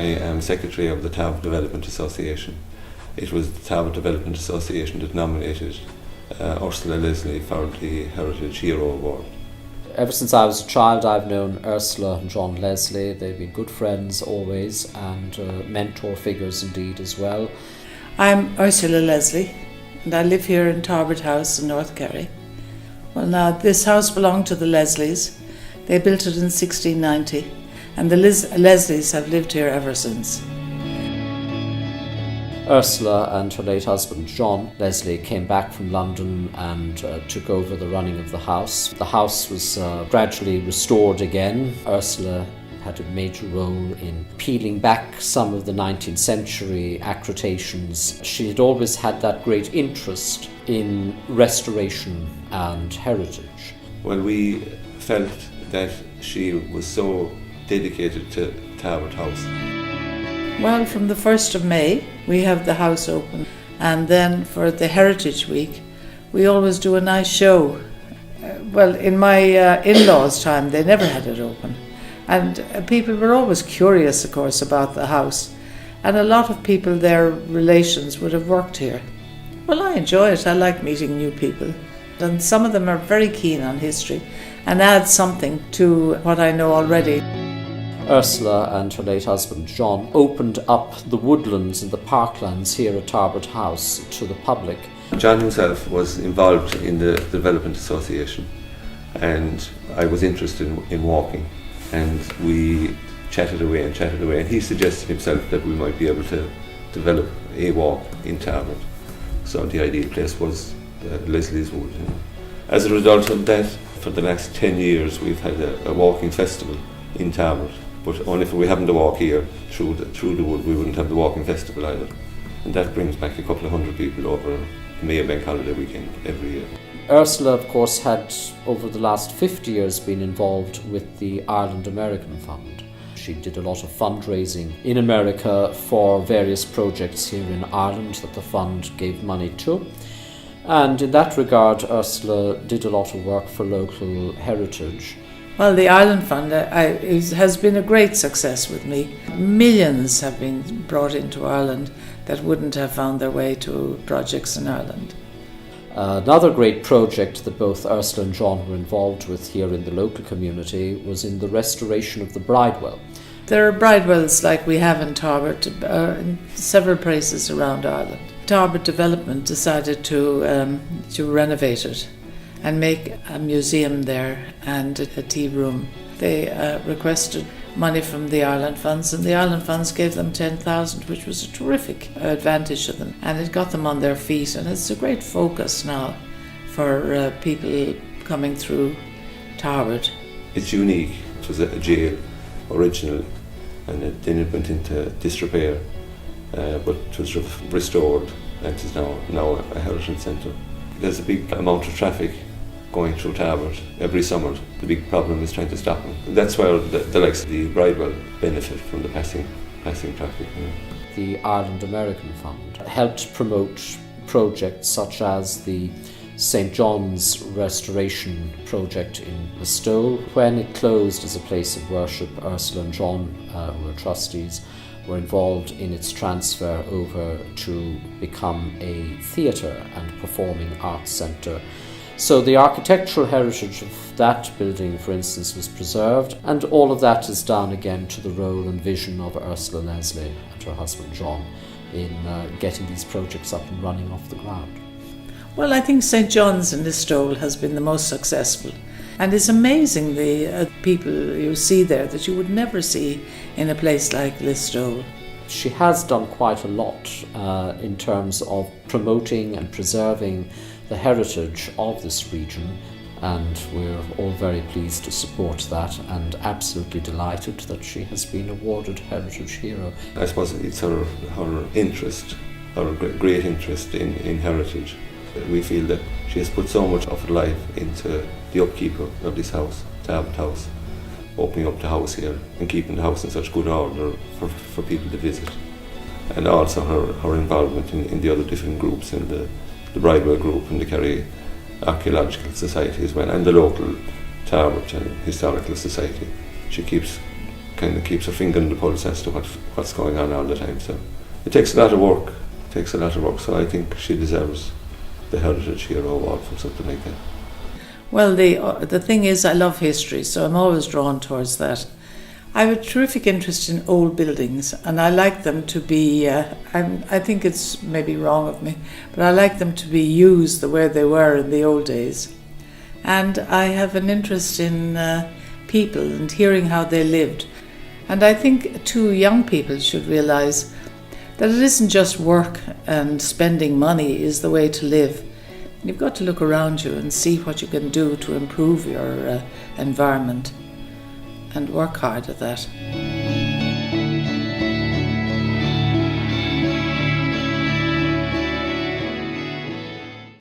I am Secretary of the Tarbert Development Association. It was the Tarbert Development Association that nominated Ursula Leslie for the Heritage Hero Award. Ever since I was a child, I've known Ursula and John Leslie. They've been good friends always, and mentor figures indeed as well. I'm Ursula Leslie, and I live here in Tarbert House in North Kerry. Well, now, this house belonged to the Leslies. They built it in 1690, and the Leslies have lived here ever since. Ursula and her late husband John Leslie came back from London and took over the running of the house. The house was gradually restored again. Ursula had a major role in peeling back some of the 19th century accretations. She had always had that great interest in restoration and heritage. Well, we felt that she was so dedicated to Tarbert House. Well, from the 1st of May, we have the house open. And then for the Heritage Week, we always do a nice show. Well, in my in-laws' time, they never had it open. And people were always curious, of course, about the house. And a lot of people, their relations, would have worked here. Well, I enjoy it. I like meeting new people. And some of them are very keen on history and add something to what I know already. Ursula and her late husband John opened up the woodlands and the parklands here at Tarbert House to the public. John himself was involved in the Development Association, and I was interested in walking, and we chatted away, and he suggested himself that we might be able to develop a walk in Tarbert. So the ideal place was Leslie's Wood. As a result of that, for the last 10 years we've had a walking festival in Tarbert. But only if we happened to walk here through the wood, we wouldn't have the walking festival either. And that brings back a couple of hundred people over the May Bank holiday weekend every year. Ursula, of course, had over the last 50 years been involved with the Ireland American Fund. She did a lot of fundraising in America for various projects here in Ireland that the fund gave money to. And in that regard, Ursula did a lot of work for local heritage. Well, the Ireland Fund has been a great success with me. Millions have been brought into Ireland that wouldn't have found their way to projects in Ireland. Another great project that both Ursula and John were involved with here in the local community was in the restoration of the Bridewell. There are bridewells like we have in Tarbert in several places around Ireland. Tarbert Development decided to renovate it and make a museum there and a tea room. They requested money from the Ireland Funds, and the Ireland Funds gave them 10,000, which was a terrific advantage to them, and it got them on their feet, and it's a great focus now for people coming through Tarbert. It's unique. It was a jail originally, and then it went into disrepair, but it was restored, and it is now a heritage centre. There's a big amount of traffic going through Tarbert every summer. The big problem is trying to stop them. That's where the likes of the Bridewell benefit from the passing traffic. The Ireland American Fund helped promote projects such as the St. John's restoration project in Listowel. When it closed as a place of worship, Ursula and John, who were trustees, were involved in its transfer over to become a theatre and performing arts centre. So the architectural heritage of that building, for instance, was preserved, and all of that is down again to the role and vision of Ursula Leslie and her husband John in getting these projects up and running off the ground. Well, I think St. John's in Listowel has been the most successful, and it's amazing the people you see there that you would never see in a place like Listowel. She has done quite a lot in terms of promoting and preserving the heritage of this region, and we're all very pleased to support that and absolutely delighted that she has been awarded Heritage Hero. I suppose it's her interest, her great interest in heritage. We feel that she has put so much of her life into the upkeep of this house, Tarbert House, opening up the house here and keeping the house in such good order for people to visit. And also her involvement in the other different groups, in the Bridewell group and the Kerry Archaeological Society as well, and the local Tarbert Historical Society. She keeps kind of keeps her finger on the pulse as to what's going on all the time. So it takes a lot of work. So I think she deserves the Heritage Hero Award for something like that. Well, the thing is, I love history, so I'm always drawn towards that. I have a terrific interest in old buildings, and I like them to be, I think it's maybe wrong of me, but I like them to be used the way they were in the old days. And I have an interest in people and hearing how they lived. And I think too, young people should realise that it isn't just work and spending money is the way to live. You've got to look around you and see what you can do to improve your environment and work hard at that.